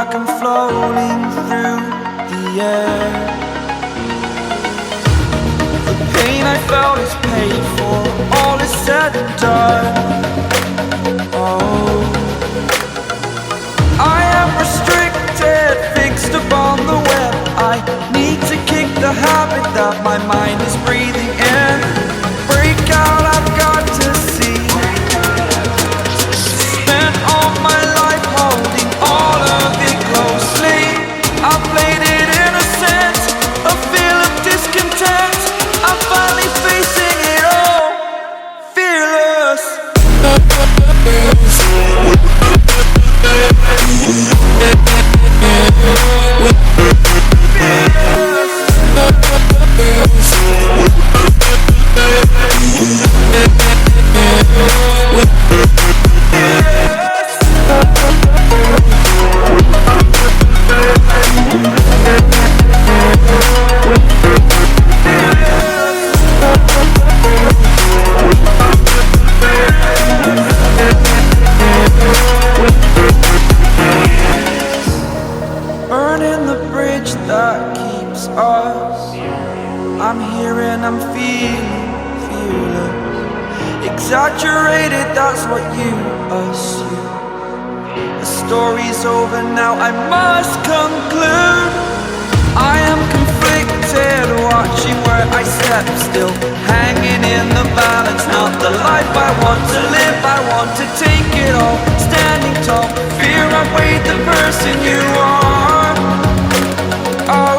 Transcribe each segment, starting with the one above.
like I'm floating through the air. The pain I felt is paid for, all is said and done. Oh, I am restricted, fixed upon the web. I need to kick the habit that my mind is breathing in. Break out, I've got to see. Spent all my life holding all of it closely. I played it innocent, a feel of discontent. I'm finally facing it all, fearless. Burning the bridge that keeps us. I'm here and I'm feeling fearless. Exaggerated, that's what you assume. The story's over now, I must conclude. I am conflicted, watching where I step still, hanging in the balance. Not the life I want to live, I want to take it all. Standing tall, fear I've weighed the person you are. Oh,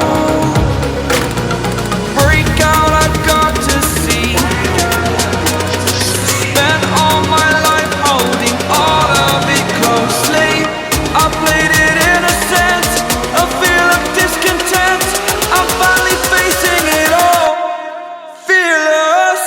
break out, I've got to see. Spent all my life holding all of it closely. I played it innocent, a feel of discontent. I'm finally facing it all, fearless.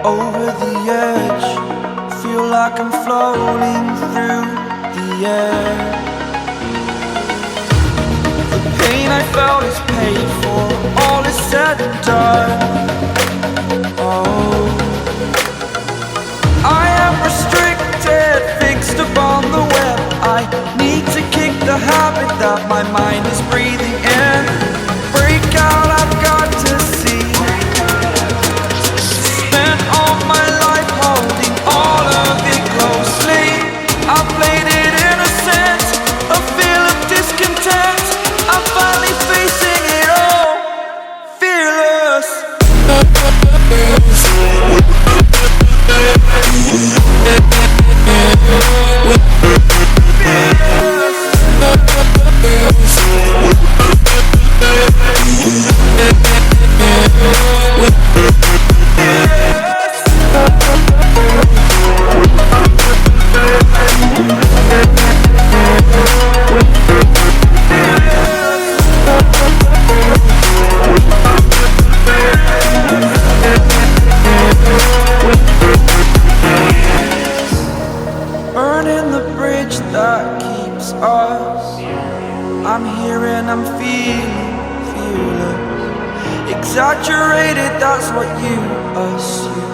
Over the edge, feel like I'm floating through the air. The pain I felt is paid for, all is said and done. Oh, I am restricted, fixed upon the web. I need to kick the habit that my mind is breathing in. Break out, I've got to see. Spent all my life holding all of it closely. I played it innocent, a feel of discontent. I'm finally facing it all, fearless. Burning the bridge that keeps us. I'm here and I'm feeling fearless. Exaggerated, that's what you assume.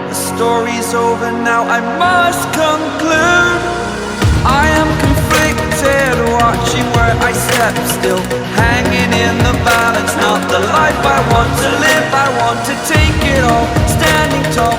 The story's over now, I must conclude. I am conflicted, watching where I step still, hanging in the balance. Not the life I want to live, I want to take it all. Standing tall.